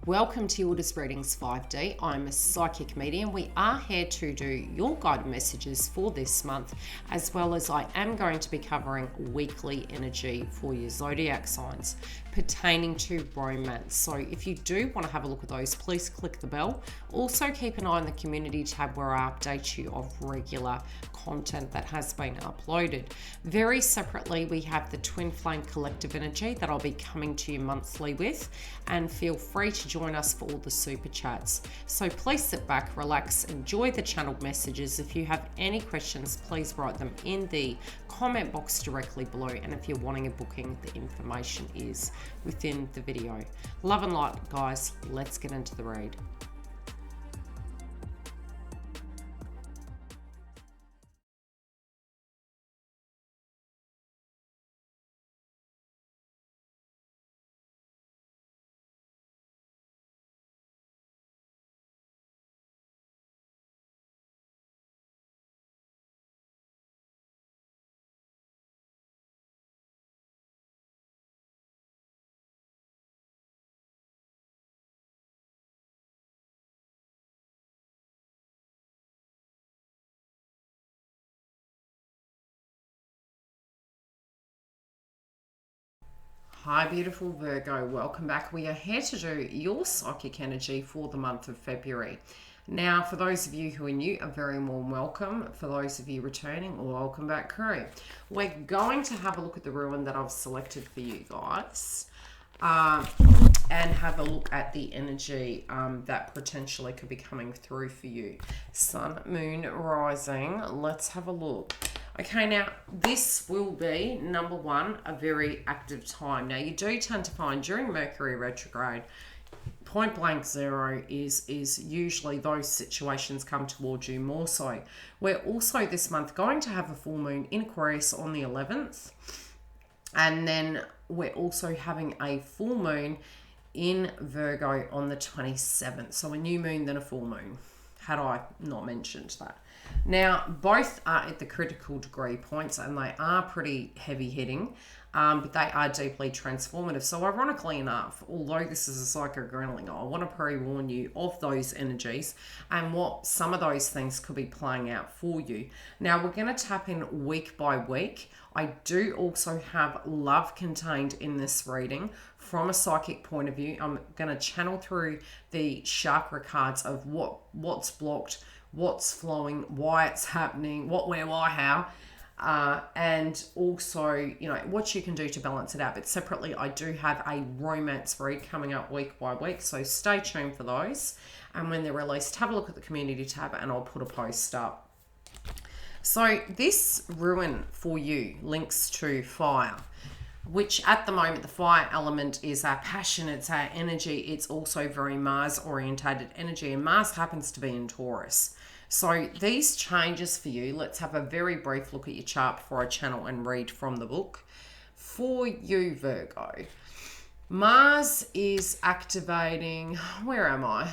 Welcome to YILDIZ Readings 5D. I'm a psychic medium. We are here to do your guided messages for this month, as well as I am going to be covering weekly energy for your zodiac signs pertaining to romance. So if you do want to have a look at those, please click the bell. Also keep an eye on the community tab where I update you of regular content that has been uploaded. Very separately, we have the Twin Flame Collective Energy that I'll be coming to you monthly with, and feel free to join us for all the super chats. So please sit back, relax, enjoy the channeled messages. If you have any questions, please write them in the comment box directly below, and if you're wanting a booking, the information is within the video. Love and light, guys. Let's get into the read. Hi beautiful Virgo, welcome back. We are here to do your psychic energy for the month of February. Now, for those of you who are new, a very warm welcome. For those of you returning, welcome back crew. We're going to have a look at the ruin that I've selected for you guys, and have a look at the energy that potentially could be coming through for you. Sun, moon, rising. Let's have a look. Okay, now this will be, number one, a very active time. Now you do tend to find during Mercury retrograde, point blank zero is usually those situations come towards you more so. We're also this month going to have a full moon in Aquarius on the 11th. And then we're also having a full moon in Virgo on the 27th. So a new moon, then a full moon. Had I not mentioned that. Now, both are at the critical degree points, and they are pretty heavy hitting, but they are deeply transformative. So ironically enough, although this is a psychic journaling, I want to pre-warn you of those energies and what some of those things could be playing out for you. Now, we're going to tap in week by week. I do also have love contained in this reading from a psychic point of view. I'm going to channel through the chakra cards of what's blocked, what's flowing, why it's happening, what, where, why, how, and also, you know, what you can do to balance it out. But separately, I do have a romance read coming up week by week, so stay tuned for those. And when they're released, have a look at the community tab and I'll put a post up. So this ruin for you links to fire, which at the moment, the fire element is our passion, it's our energy. It's also very Mars-orientated energy, and Mars happens to be in Taurus. So these changes for you, let's have a very brief look at your chart before I channel and read from the book. For you, Virgo, Mars is activating, where am I?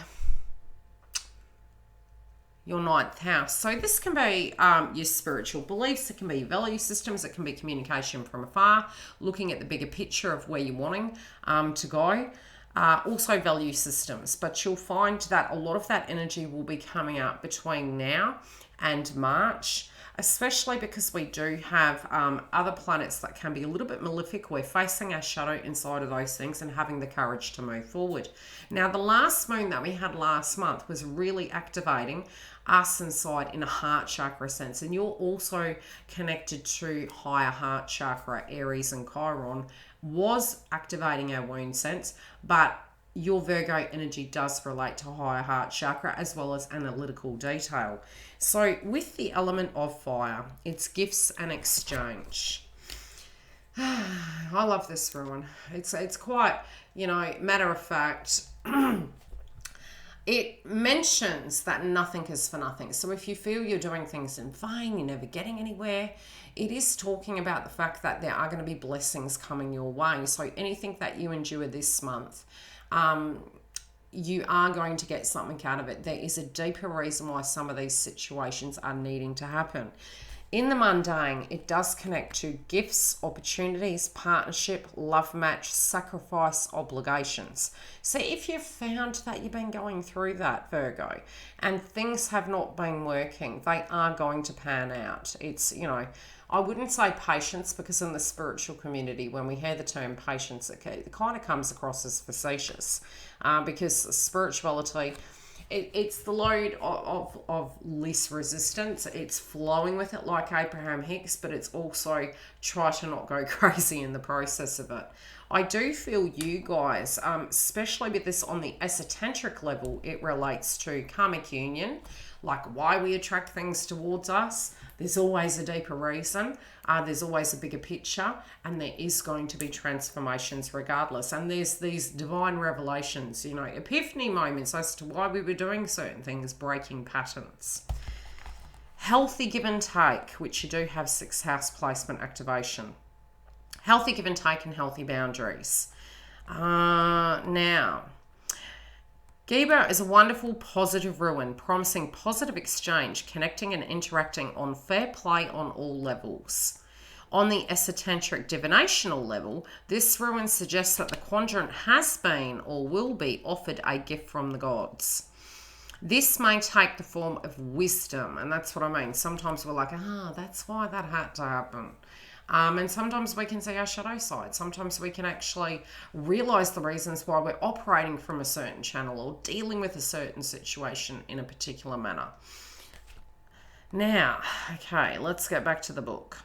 Your 9th house. So this can be your spiritual beliefs, it can be value systems, it can be communication from afar, looking at the bigger picture of where you're wanting to go. Also value systems, but you'll find that a lot of that energy will be coming out between now and March, especially because we do have other planets that can be a little bit malefic. We're facing our shadow inside of those things and having the courage to move forward. Now, the last moon that we had last month was really activating us inside in a heart chakra sense, and you're also connected to higher heart chakra. Aries and Chiron was activating our wound sense, but your Virgo energy does relate to higher heart chakra as well as analytical detail. So with the element of fire, it's gifts and exchange. I love this ruin. It's quite, you know, matter of fact. It mentions that nothing is for nothing. So if you feel you're doing things in vain, you're never getting anywhere, it is talking about the fact that there are going to be blessings coming your way. So anything that you endure this month, you are going to get something out of it. There is a deeper reason why some of these situations are needing to happen. In the mundane, it does connect to gifts, opportunities, partnership, love match, sacrifice, obligations. So if you've found that you've been going through that, Virgo, and things have not been working, they are going to pan out. It's, I wouldn't say patience, because in the spiritual community, when we hear the term patience, it kind of comes across as facetious, because spirituality, it's the load of less resistance. It's flowing with it like Abraham Hicks, but it's also try to not go crazy in the process of it. I do feel you guys, especially with this on the esoteric level, it relates to karmic union, like why we attract things towards us. There's always a deeper reason. There's always a bigger picture, and there is going to be transformations regardless. And there's these divine revelations, epiphany moments as to why we were doing certain things, breaking patterns. Healthy give and take, which you do have 6th house placement activation. Healthy give and take and healthy boundaries. Now, Giba is a wonderful positive ruin, promising positive exchange, connecting and interacting on fair play on all levels. On the esoteric divinational level, this ruin suggests that the quadrant has been or will be offered a gift from the gods. This may take the form of wisdom, and that's what I mean. Sometimes we're like, that's why that had to happen. And sometimes we can see our shadow side. Sometimes we can actually realize the reasons why we're operating from a certain channel or dealing with a certain situation in a particular manner. Now, okay, let's get back to the book.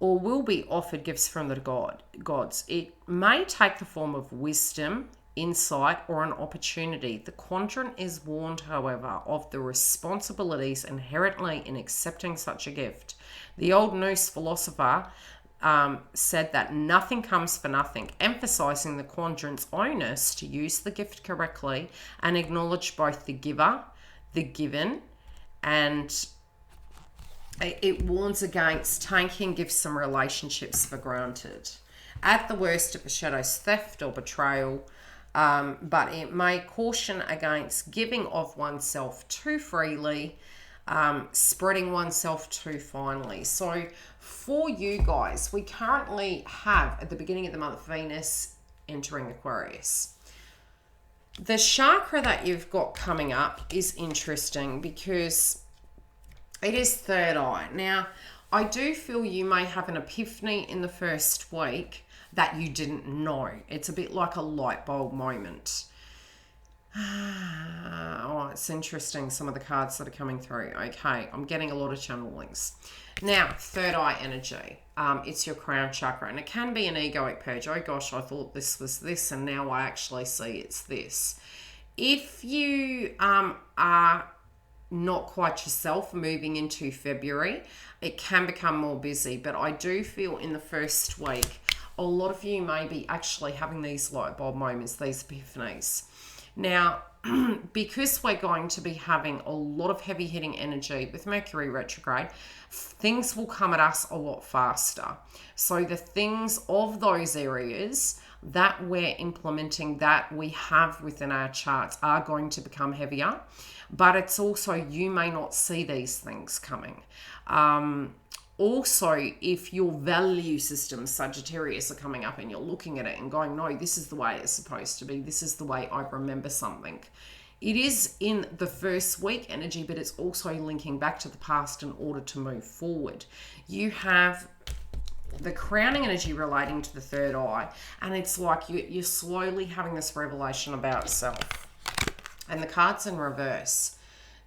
Or will be offered gifts from the gods. It may take the form of wisdom, insight, or an opportunity. The quadrant is warned, however, of the responsibilities inherently in accepting such a gift. The old Norse philosopher said that nothing comes for nothing, emphasizing the quadrant's onus to use the gift correctly and acknowledge both the giver, the given, and it warns against taking gifts and relationships for granted. At the worst, it foreshadows theft or betrayal, but it may caution against giving of oneself too freely, spreading oneself too finely. So for you guys, we currently have, at the beginning of the month, Venus entering Aquarius. The chakra that you've got coming up is interesting because it is third eye. Now, I do feel you may have an epiphany in the first week that you didn't know. It's a bit like a light bulb moment. Oh, it's interesting, some of the cards that are coming through. Okay, I'm getting a lot of channelings. Now, third eye energy. It's your crown chakra, and it can be an egoic purge. Oh gosh, I thought this was this, and now I actually see it's this. If you are not quite yourself moving into February, it can become more busy, but I do feel in the first week, a lot of you may be actually having these light bulb moments, these epiphanies. Now, because we're going to be having a lot of heavy hitting energy with Mercury retrograde, things will come at us a lot faster. So the things of those areas that we're implementing, that we have within our charts, are going to become heavier. But it's also, you may not see these things coming. Also, if your value system, Sagittarius, are coming up and you're looking at it and going, no, this is the way it's supposed to be. This is the way I remember something. It is in the first week energy, but it's also linking back to the past in order to move forward. You have the crowning energy relating to the third eye, and it's like you're slowly having this revelation about yourself. And the card's in reverse.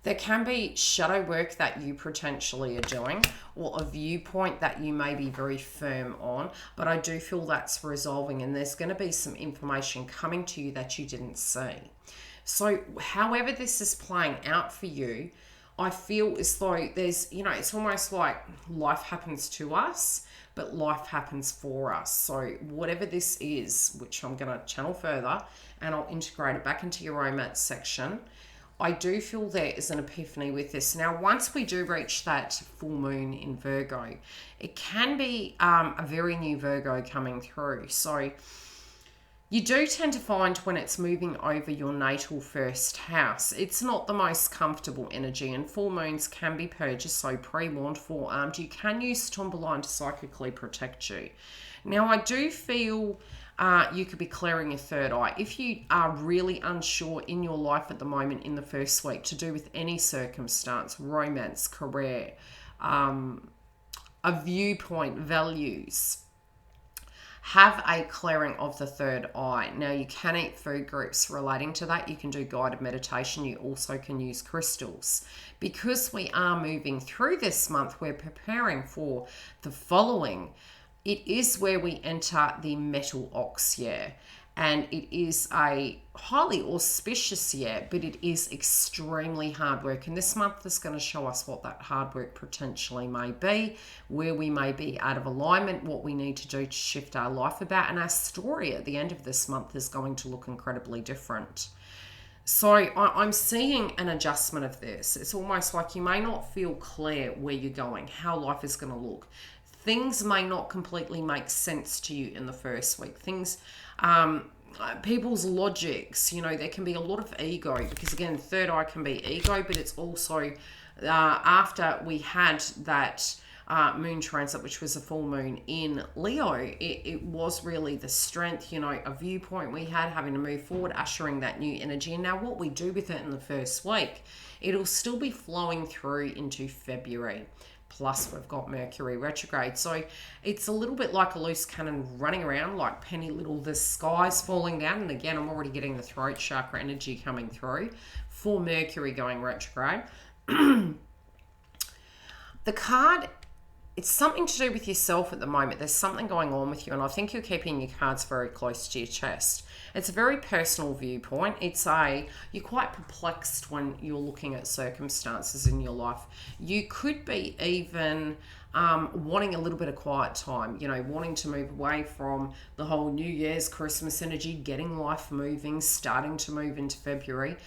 There can be shadow work that you potentially are doing, or a viewpoint that you may be very firm on, but I do feel that's resolving, and there's going to be some information coming to you that you didn't see. So however this is playing out for you, I feel as though there's, it's almost like life happens to us, but life happens for us. So whatever this is, which I'm going to channel further, and I'll integrate it back into your romance section, I do feel there is an epiphany with this. Now, once we do reach that full moon in Virgo, it can be a very new Virgo coming through. So You do tend to find when it's moving over your natal first house, it's not the most comfortable energy, and full moons can be purged, so pre-warned, forearmed. You can use Tomboline to psychically protect you. Now, I do feel you could be clearing your third eye. If you are really unsure in your life at the moment in the first week to do with any circumstance, romance, career, a viewpoint, values, have a clearing of the third eye. Now, you can eat food groups relating to that. You can do guided meditation. You also can use crystals. Because we are moving through this month, we're preparing for the following. It is where we enter the metal ox year. And it is a highly auspicious year, but it is extremely hard work. And this month is going to show us what that hard work potentially may be, where we may be out of alignment, what we need to do to shift our life about. And our story at the end of this month is going to look incredibly different. So I'm seeing an adjustment of this. It's almost like you may not feel clear where you're going, how life is going to look. Things may not completely make sense to you in the first week. People's logics, there can be a lot of ego, because again, third eye can be ego, but it's also after we had that moon transit, which was a full moon in Leo, it was really the strength, a viewpoint we had, having to move forward, ushering that new energy. And now what we do with it in the first week, it'll still be flowing through into February. Plus, we've got Mercury retrograde. So it's a little bit like a loose cannon running around like Penny Little. The sky's falling down. And again, I'm already getting the throat chakra energy coming through for Mercury going retrograde. The card, it's something to do with yourself at the moment. There's something going on with you, and I think you're keeping your cards very close to your chest. It's a very personal viewpoint. You're quite perplexed when you're looking at circumstances in your life. You could be even wanting a little bit of quiet time, wanting to move away from the whole New Year's, Christmas energy, getting life moving, starting to move into February.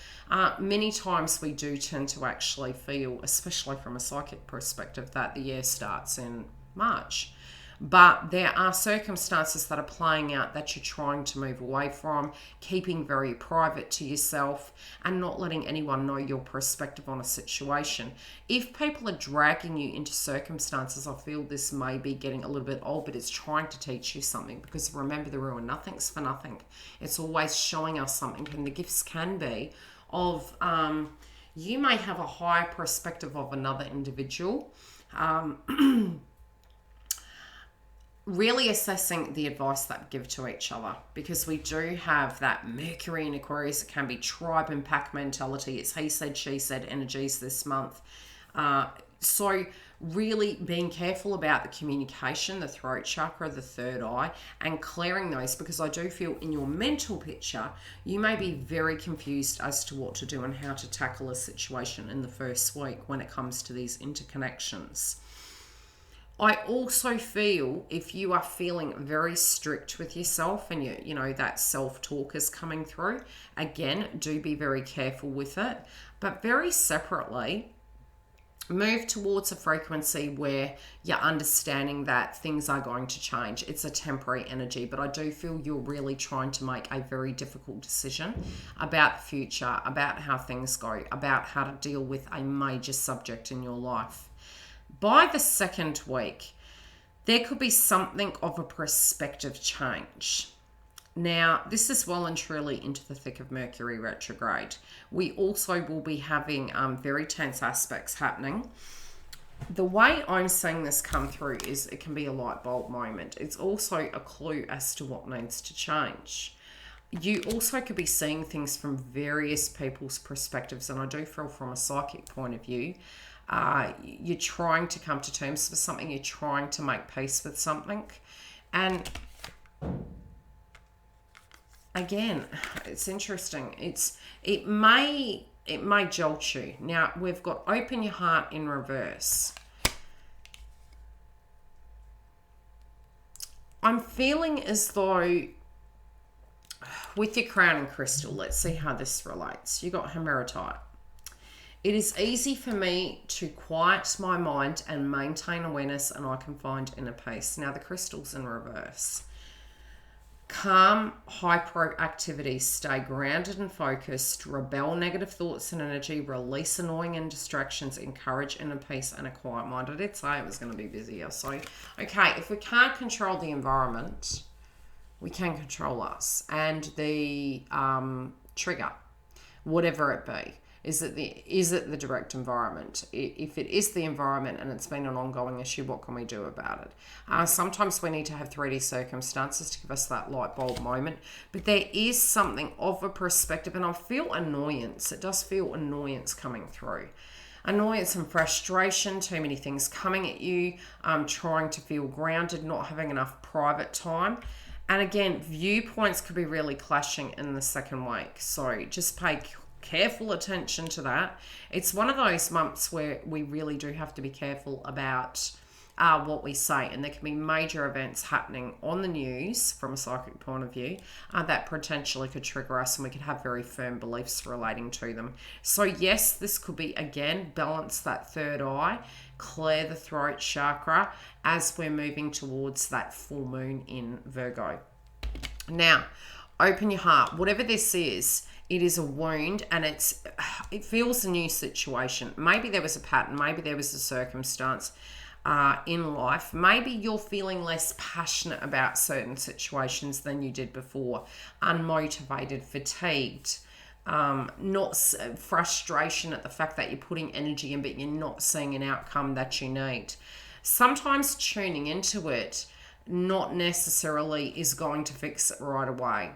Many times we do tend to actually feel, especially from a psychic perspective, that the year starts in March. But there are circumstances that are playing out that you're trying to move away from, keeping very private to yourself and not letting anyone know your perspective on a situation. If people are dragging you into circumstances, I feel this may be getting a little bit old, but it's trying to teach you something, because remember the rule, nothing's for nothing. It's always showing us something, and the gifts can be of, you may have a higher perspective of another individual, really assessing the advice that we give to each other, because we do have that Mercury in Aquarius. It can be tribe and pack mentality. It's he said, she said energies this month. So really being careful about the communication, the throat chakra, the third eye, and clearing those, because I do feel in your mental picture, you may be very confused as to what to do and how to tackle a situation in the first week when it comes to these interconnections. I also feel if you are feeling very strict with yourself and that self-talk is coming through, again, do be very careful with it. But very separately, move towards a frequency where you're understanding that things are going to change. It's a temporary energy, but I do feel you're really trying to make a very difficult decision about the future, about how things go, about how to deal with a major subject in your life. By the second week, there could be something of a perspective change. Now, this is well and truly into the thick of Mercury retrograde. We also will be having very tense aspects happening. The way I'm seeing this come through is it can be a light bulb moment. It's also a clue as to what needs to change. You also could be seeing things from various people's perspectives, and I do feel from a psychic point of view, you're trying to come to terms with something, you're trying to make peace with something, and again, it's interesting. It may jolt you. Now we've got open your heart in reverse. I'm feeling as though with your crowning crystal, let's see how this relates. You got hemeratite. It is easy for me to quiet my mind and maintain awareness, and I can find inner peace. Now the crystal's in reverse. Calm hyperactivity, stay grounded and focused, rebel negative thoughts and energy, release annoying and distractions, encourage inner peace and a quiet mind. I did say it was going to be busier. So, okay, if we can't control the environment, we can control us and the trigger, whatever it be. Is it the direct environment? If it is the environment and it's been an ongoing issue, what can we do about it? Sometimes we need to have 3D circumstances to give us that light bulb moment. But there is something of a perspective, and I feel annoyance. It does feel annoyance coming through. Annoyance and frustration, too many things coming at you, trying to feel grounded, not having enough private time. And again, viewpoints could be really clashing in the second week. So just pay careful attention to that. It's one of those months where we really do have to be careful about what we say, and there can be major events happening on the news from a psychic point of view that potentially could trigger us, and we could have very firm beliefs relating to them. So yes, this could be, again, balance that third eye, clear the throat chakra as we're moving towards that full moon in Virgo. Now, open your heart. Whatever this is, it is a wound, and it feels a new situation. Maybe there was a pattern, maybe there was a circumstance in life. Maybe you're feeling less passionate about certain situations than you did before, unmotivated, fatigued, not frustration at the fact that you're putting energy in but you're not seeing an outcome that you need. Sometimes tuning into it not necessarily is going to fix it right away.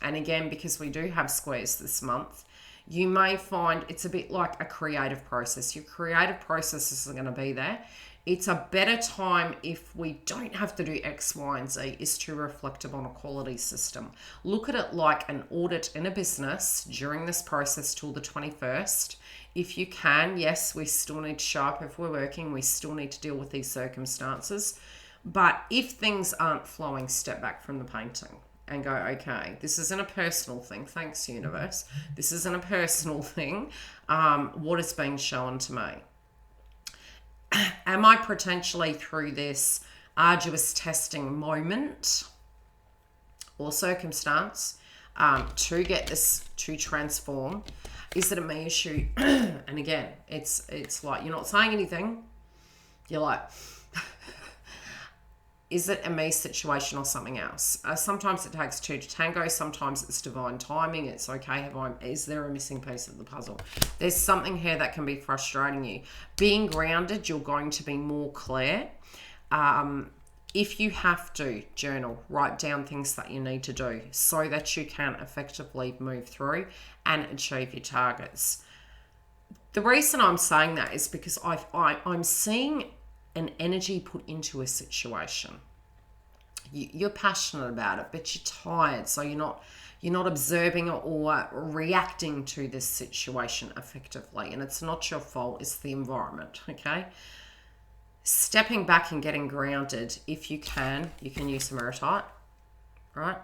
And again, because we do have squares this month, you may find it's a bit like a creative process. Your creative processes are going to be there. It's a better time, if we don't have to do X, Y, and Z, is to reflect upon a quality system. Look at it like an audit in a business during this process till the 21st. If you can, yes, we still need to show up if we're working. We still need to deal with these circumstances. But if things aren't flowing, step back from the painting and go, okay, this isn't a personal thing. Thanks, universe. This isn't a personal thing. What is being shown to me? Am I potentially through this arduous testing moment or circumstance to get this to transform? Is it a me issue? And again, it's like you're not saying anything. You're like, is it a me situation or something else? Sometimes it takes two to tango. Sometimes it's divine timing. It's okay. Is there a missing piece of the puzzle? There's something here that can be frustrating you. Being grounded, you're going to be more clear. If you have to, journal, write down things that you need to do so that you can effectively move through and achieve your targets. The reason I'm saying that is because I'm seeing an energy put into a situation. You're passionate about it, but you're tired, so you're not observing or reacting to this situation effectively, and it's not your fault, it's the environment. Okay, stepping back and getting grounded, if you can use some Meritite, right?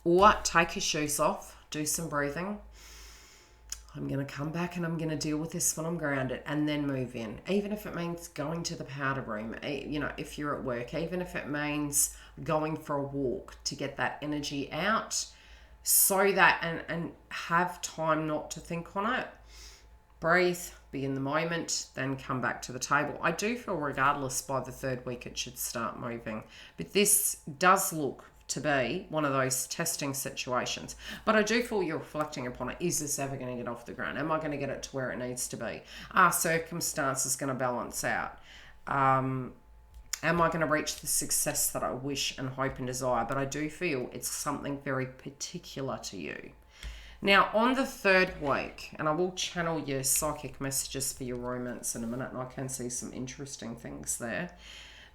Or take your shoes off, do some breathing. I'm going to come back and I'm going to deal with this when I'm grounded, and then move in. Even if it means going to the powder room, if you're at work, even if it means going for a walk to get that energy out, so that, and have time not to think on it. Breathe, be in the moment, then come back to the table. I do feel regardless by the third week it should start moving. But this does look to be one of those testing situations. But I do feel you're reflecting upon it. Is this ever going to get off the ground? Am I going to get it to where it needs to be? Are circumstances going to balance out? Am I going to reach the success that I wish and hope and desire? But I do feel it's something very particular to you. Now, on the third week, and I will channel your psychic messages for your romance in a minute, and I can see some interesting things there.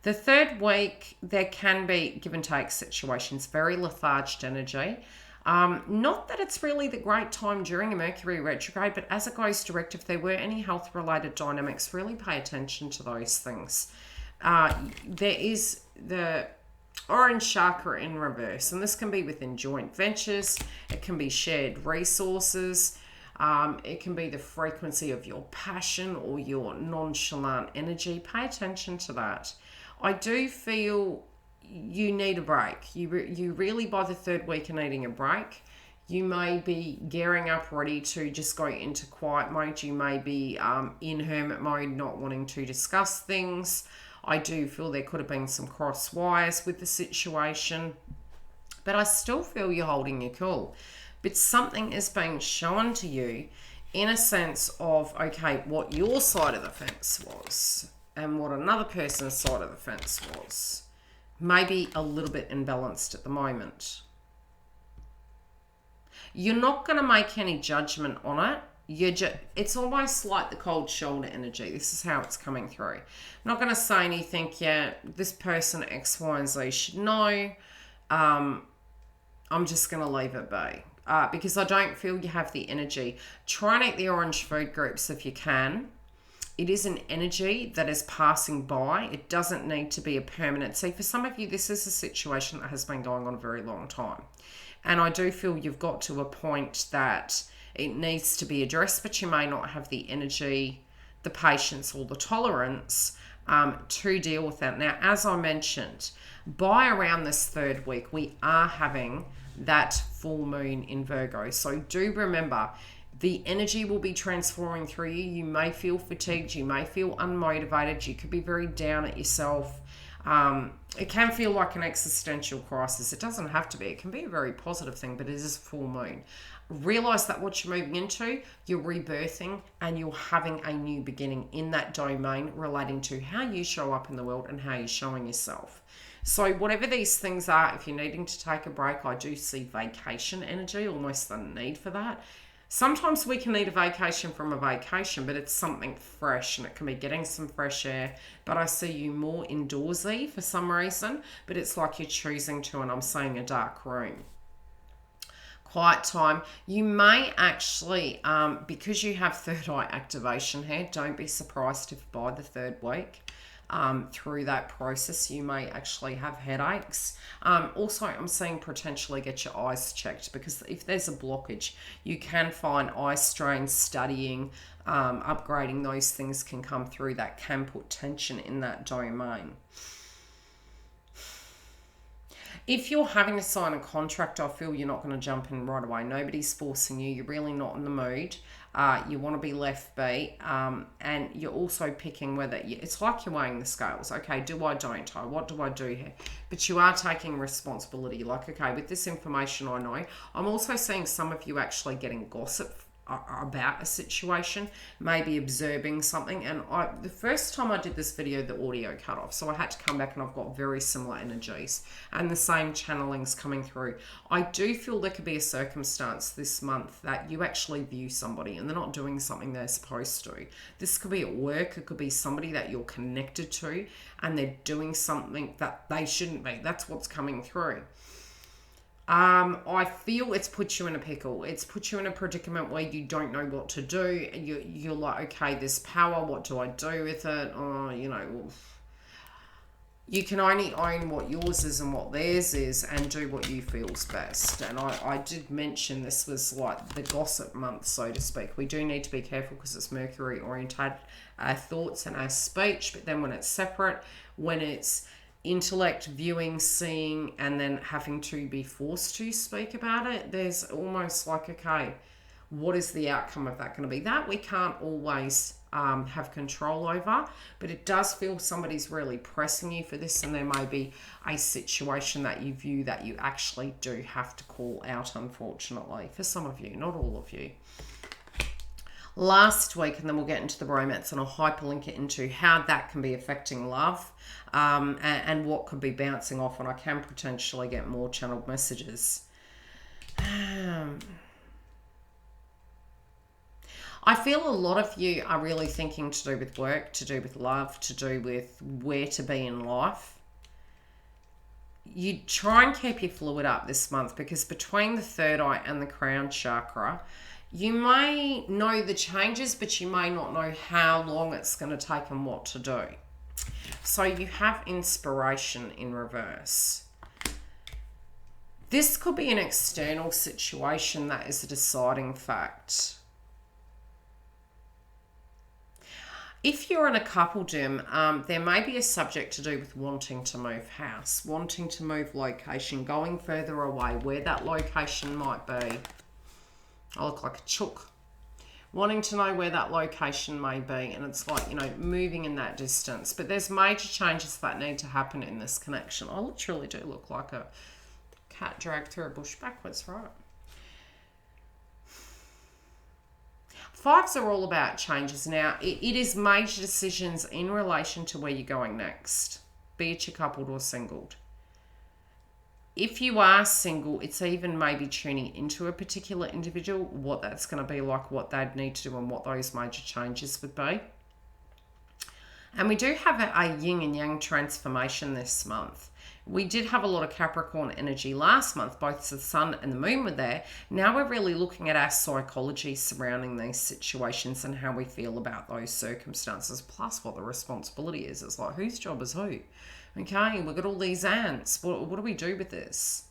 The third week, there can be give and take situations, very lethargic energy. Not that it's really the great time during a Mercury retrograde, but as it goes direct, if there were any health-related dynamics, really pay attention to those things. There is the orange chakra in reverse, and this can be within joint ventures. It can be shared resources. It can be the frequency of your passion or your nonchalant energy. Pay attention to that. I do feel you need a break. You really, by the third week, are needing a break. You may be gearing up ready to just go into quiet mode. You may be in hermit mode, not wanting to discuss things. I do feel there could have been some cross wires with the situation, but I still feel you're holding your cool. But something is being shown to you in a sense of, okay, what your side of the fence was and what another person's side of the fence was. Maybe a little bit imbalanced at the moment. You're not going to make any judgment on it. It's almost like the cold shoulder energy. This is how it's coming through. I'm not going to say anything yet. This person X, Y, and Z should know. I'm just going to leave it be. Because I don't feel you have the energy. Try and eat the orange food groups if you can. It is an energy that is passing by. It doesn't need to be a permanent. See, for some of you, this is a situation that has been going on a very long time. And I do feel you've got to a point that it needs to be addressed, but you may not have the energy, the patience, or the tolerance to deal with that. Now, as I mentioned, by around this third week, we are having that full moon in Virgo. So do remember, the energy will be transforming through you. You may feel fatigued. You may feel unmotivated. You could be very down at yourself. It can feel like an existential crisis. It doesn't have to be. It can be a very positive thing, but it is full moon. Realize that what you're moving into, you're rebirthing and you're having a new beginning in that domain relating to how you show up in the world and how you're showing yourself. So whatever these things are, if you're needing to take a break, I do see vacation energy, almost the need for that. Sometimes we can need a vacation from a vacation, but it's something fresh and it can be getting some fresh air. But I see you more indoorsy for some reason, but it's like you're choosing to, and I'm saying a dark room. Quiet time. You may actually, because you have third eye activation here, don't be surprised if by the third week, through that process, you may actually have headaches. Also, I'm seeing potentially get your eyes checked, because if there's a blockage, you can find eye strains, studying, upgrading, those things can come through that can put tension in that domain. If you're having to sign a contract, I feel you're not going to jump in right away. Nobody's forcing you. You're really not in the mood. You want to be left be. And you're also picking whether... It's like you're weighing the scales. Okay, do I, don't I? What do I do here? But you are taking responsibility. Like, okay, with this information I know. I'm also seeing some of you actually getting gossip about a situation, maybe observing something. And the first time I did this video, the audio cut off, so I had to come back, and I've got very similar energies and the same channelings coming through. I do feel there could be a circumstance this month that you actually view somebody and they're not doing something they're supposed to. This could be at work. It could be somebody that you're connected to and they're doing something that they shouldn't be. That's what's coming through. I feel it's put you in a pickle. It's put you in a predicament where you don't know what to do. You're like, okay, this power, what do I do with it? Oh, you know, you can only own what yours is and what theirs is, and do what you feel's best. And I did mention this was like the gossip month, so to speak. We do need to be careful because it's Mercury orientated, our thoughts and our speech. But then when it's separate, when it's intellect, viewing, seeing, and then having to be forced to speak about it, there's almost like, okay, what is the outcome of that going to be? That we can't always have control over, but it does feel somebody's really pressing you for this, and there may be a situation that you view that you actually do have to call out, unfortunately, for some of you, not all of you. Last week, and then we'll get into the romance, and I'll hyperlink it into how that can be affecting love, and what could be bouncing off, and I can potentially get more channeled messages. I feel a lot of you are really thinking to do with work, to do with love, to do with where to be in life. You try and keep your fluid up this month, because between the third eye and the crown chakra, you may know the changes, but you may not know how long it's going to take and what to do. So you have inspiration in reverse. This could be an external situation that is a deciding fact. If you're in a coupledom, there may be a subject to do with wanting to move house, wanting to move location, going further away, where that location might be. I look like a chook. Wanting to know where that location may be, and it's like, you know, moving in that distance. But there's major changes that need to happen in this connection. I literally do look like a cat dragged through a bush backwards, right? Fives are all about changes. Now, it is major decisions in relation to where you're going next, be it you're coupled or singled. If you are single, it's even maybe tuning into a particular individual, what that's going to be like, what they'd need to do, and what those major changes would be. And we do have a yin and yang transformation this month. We did have a lot of Capricorn energy last month, both the sun and the moon were there. Now we're really looking at our psychology surrounding these situations and how we feel about those circumstances, plus what the responsibility is. It's like, whose job is who? Okay, we've got all these ants. What do we do with this?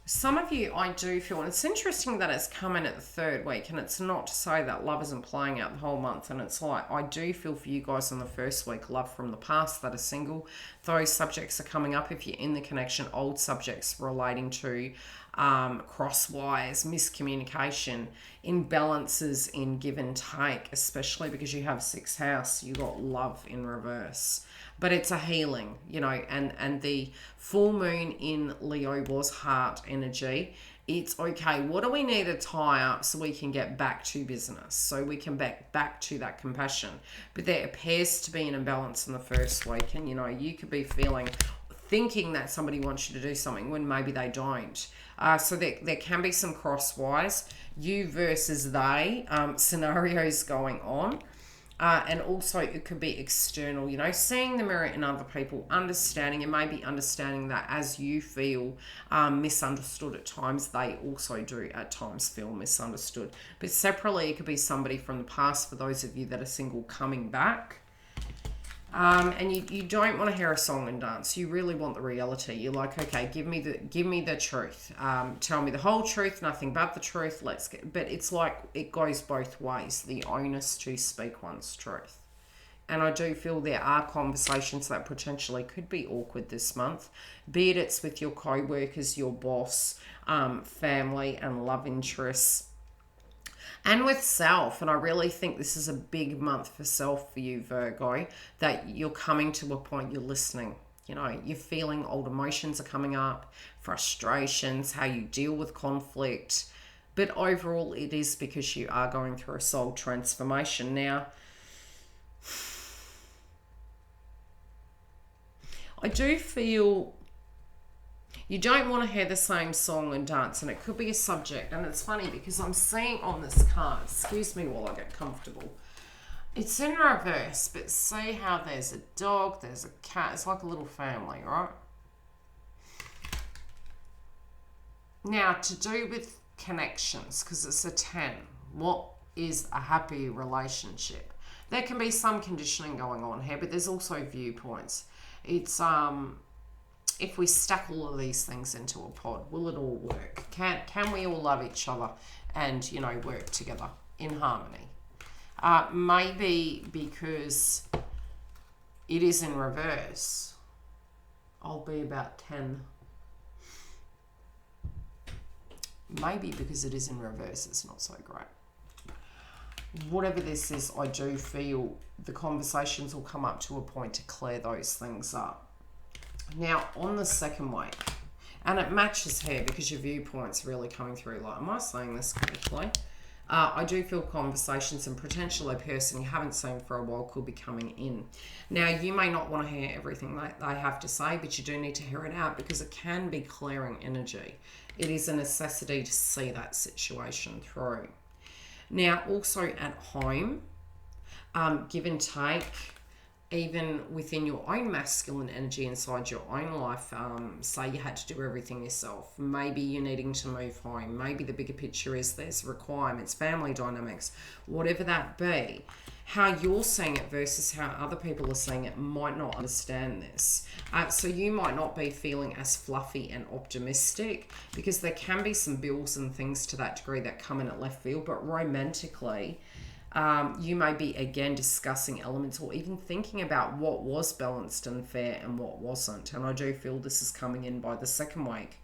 Some of you, I do feel, and it's interesting that it's come in at the third week, and it's not to say that love isn't playing out the whole month, and it's like, I do feel for you guys in the first week, love from the past that are single, those subjects are coming up. If you're in the connection, old subjects relating to crosswise, miscommunication, imbalances in give and take, especially because you have sixth house, you got love in reverse. But it's a healing, you know, and the full moon in Leo was heart energy. It's okay. What do we need to tie up so we can get back to business? So we can back to that compassion. But there appears to be an imbalance in the first week. And, you know, you could be thinking that somebody wants you to do something when maybe they don't. So there can be some crosswise, you versus they scenarios going on. And also it could be external, you know, seeing the mirror in other people, understanding, and maybe understanding that as you feel misunderstood at times, they also do at times feel misunderstood. But separately, it could be somebody from the past for those of you that are single coming back. And you don't want to hear a song and dance. You really want the reality. You're like, okay, give me the truth. Tell me the whole truth, nothing but the truth. But it's like it goes both ways. The onus to speak one's truth. And I do feel there are conversations that potentially could be awkward this month, be it's with your co-workers, your boss, family, and love interests. And with self, and I really think this is a big month for self for you, Virgo, that you're coming to a point you're listening. You know, you're feeling old emotions are coming up, frustrations, how you deal with conflict. But overall, it is because you are going through a soul transformation. Now, I do feel you don't want to hear the same song and dance, and it could be a subject. And it's funny because I'm seeing on this card, excuse me while I get comfortable, it's in reverse, but see how there's a dog, there's a cat, it's like a little family, right? Now, to do with connections, because it's a 10, what is a happy relationship? There can be some conditioning going on here, but there's also viewpoints. It's if we stack all of these things into a pod, will it all work? Can we all love each other and, you know, work together in harmony? Maybe because it is in reverse, I'll be about 10. Maybe because it is in reverse, it's not so great. Whatever this is, I do feel the conversations will come up to a point to clear those things up. Now, on the second week, and it matches here because your viewpoint's really coming through. Like, am I saying this correctly? I do feel conversations and potentially a person you haven't seen for a while could be coming in. Now, you may not want to hear everything that they have to say, but you do need to hear it out because it can be clearing energy. It is a necessity to see that situation through. Now, also at home, give and take, even within your own masculine energy inside your own life, say you had to do everything yourself. Maybe you're needing to move home. Maybe the bigger picture is there's requirements, family dynamics, whatever that be. How you're seeing it versus how other people are seeing it might not understand this. So you might not be feeling as fluffy and optimistic because there can be some bills and things to that degree that come in at left field, but romantically, You may be again discussing elements or even thinking about what was balanced and fair and what wasn't. And I do feel this is coming in by the second week.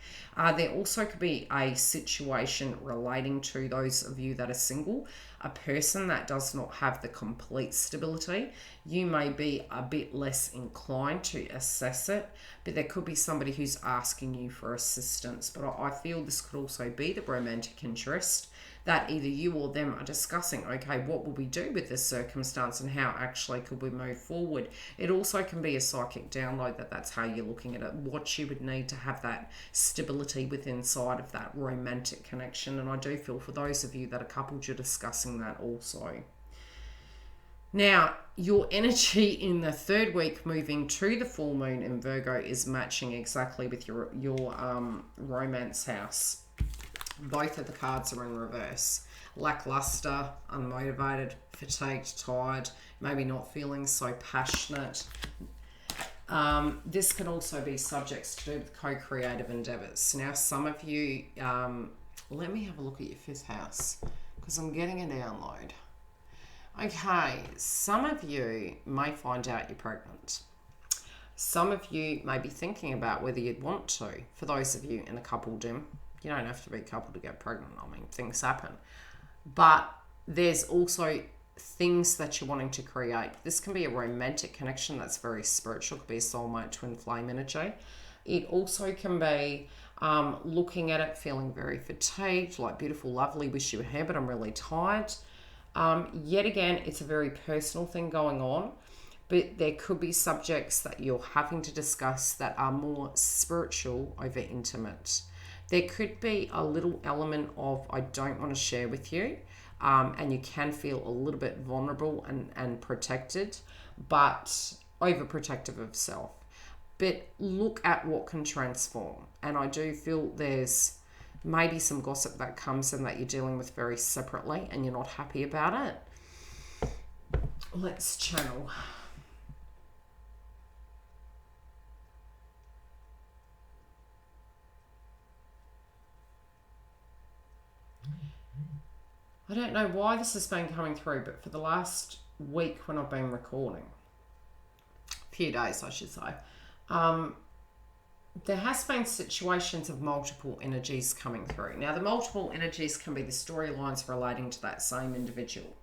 There also could be a situation relating to those of you that are single, a person that does not have the complete stability. You may be a bit less inclined to assess it, but there could be somebody who's asking you for assistance. But I feel this could also be the romantic interest, that either you or them are discussing, okay, what will we do with this circumstance and how actually could we move forward? It also can be a psychic download that's how you're looking at it, what you would need to have that stability within inside of that romantic connection. And I do feel for those of you that are coupled, you're discussing that also. Now, your energy in the third week moving to the full moon in Virgo is matching exactly with your romance house. Both of the cards are in reverse. Lackluster, unmotivated, fatigued, tired, maybe not feeling so passionate. This can also be subjects to do with co-creative endeavors. Now, some of you, let me have a look at your fifth house because I'm getting a download. Okay, some of you may find out you're pregnant. Some of you may be thinking about whether you'd want to. For those of you in a coupledom, you don't have to be a couple to get pregnant. I mean, things happen. But there's also things that you're wanting to create. This can be a romantic connection that's very spiritual. It could be a soulmate, twin flame energy. It also can be looking at it, feeling very fatigued, like beautiful, lovely, wish you were here, but I'm really tired. Yet again, it's a very personal thing going on. But there could be subjects that you're having to discuss that are more spiritual over intimate. There could be a little element of I don't want to share with you, and you can feel a little bit vulnerable and protected, but overprotective of self. But look at what can transform. And I do feel there's maybe some gossip that comes in that you're dealing with very separately and you're not happy about it. Let's channel. I don't know why this has been coming through, but for the last week when I've been recording, a few days I should say, there has been situations of multiple energies coming through. Now, the multiple energies can be the storylines relating to that same individual.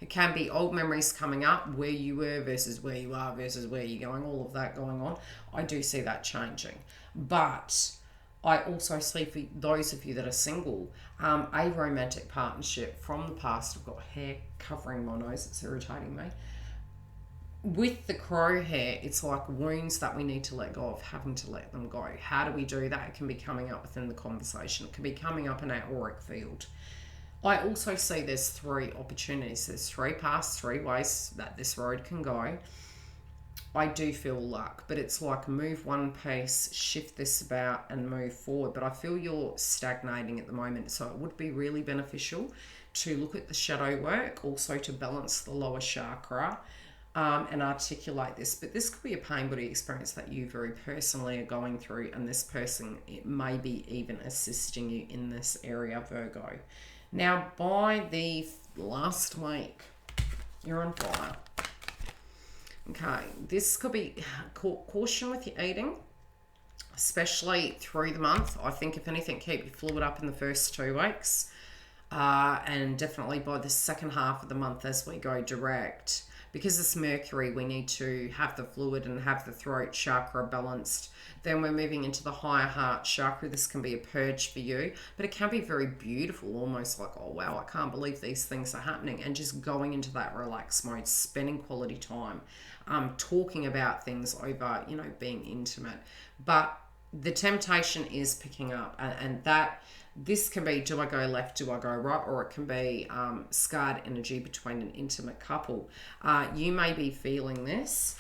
It can be old memories coming up, where you were versus where you are versus where you're going, all of that going on. I do see that changing. But I also see for those of you that are single, a romantic partnership from the past. I've got hair covering my nose, it's irritating me. With the crow hair, it's like wounds that we need to let go of, having to let them go. How do we do that? It can be coming up within the conversation. It can be coming up in our auric field. I also see there's three opportunities. There's three paths, three ways that this road can go. I do feel luck, but it's like move one piece, shift this about and move forward. But I feel you're stagnating at the moment. So it would be really beneficial to look at the shadow work, also to balance the lower chakra and articulate this. But this could be a pain body experience that you very personally are going through, and this person, it may be even assisting you in this area, Virgo. Now, by the last week, you're on fire. Okay, this could be caution with your eating, especially through the month. I think if anything, keep your fluid up in the first 2 weeks, and definitely by the second half of the month as we go direct. Because it's Mercury, we need to have the fluid and have the throat chakra balanced. Then we're moving into the higher heart chakra. This can be a purge for you, but it can be very beautiful, almost like, oh wow, I can't believe these things are happening. And just going into that relaxed mode, spending quality time, talking about things over, being intimate. But the temptation is picking up, and that this can be, do I go left, do I go right, or it can be scarred energy between an intimate couple. You may be feeling this,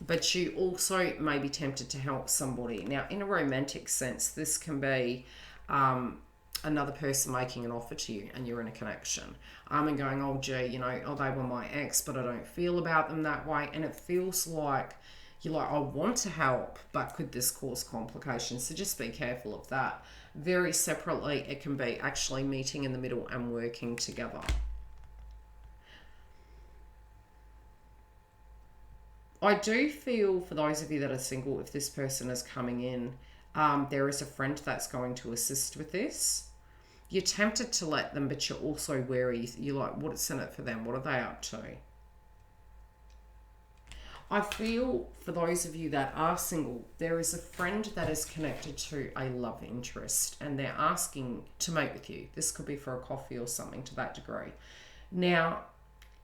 but you also may be tempted to help somebody. Now, in a romantic sense, this can be another person making an offer to you and you're in a connection. And going, oh gee, they were my ex, but I don't feel about them that way. And it feels like you're like, I want to help, but could this cause complications? So just be careful of that. Very separately, it can be actually meeting in the middle and working together. I do feel for those of you that are single, if this person is coming in, there is a friend that's going to assist with this. You're tempted to let them, but you're also wary. You're like, what's in it for them? What are they up to? I feel for those of you that are single, there is a friend that is connected to a love interest and they're asking to mate with you. This could be for a coffee or something to that degree. Now,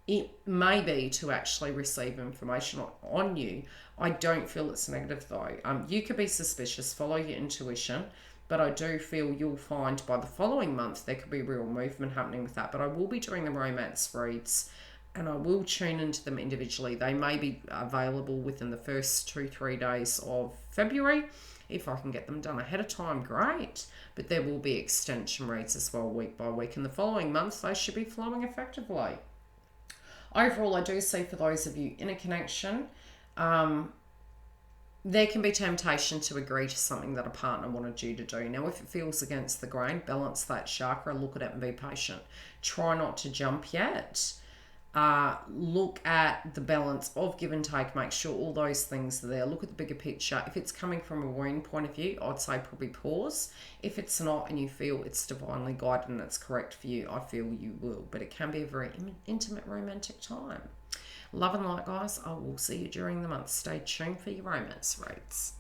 it may be to actually receive information on you. I don't feel it's negative though. You could be suspicious, follow your intuition, but I do feel you'll find by the following month there could be real movement happening with that. But I will be doing the romance reads and I will tune into them individually. They may be available within the first 2-3 days of February. If I can get them done ahead of time, great. But there will be extension reads as well, week by week. In the following months, they should be flowing effectively. Overall, I do see for those of you in a connection, there can be temptation to agree to something that a partner wanted you to do. Now, if it feels against the grain, balance that chakra, look at it and be patient. Try not to jump yet. Look at the balance of give and take. Make sure all those things are there. Look at the bigger picture. If it's coming from a wound point of view, I'd say probably pause. If it's not and you feel it's divinely guided and it's correct for you, I feel you will. But it can be a very intimate, romantic time. Love and light, guys. I will see you during the month. Stay tuned for your romance reads.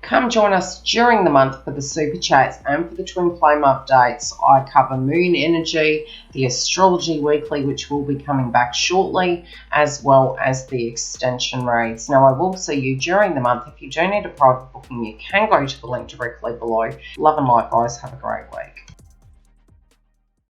Come join us during the month for the super chats and for the twin flame updates. I cover moon energy, the astrology weekly, which will be coming back shortly, as well as the extension reads. Now, I will see you during the month. If you do need a private booking, you can go to the link directly below. Love and light, guys. Have a great week.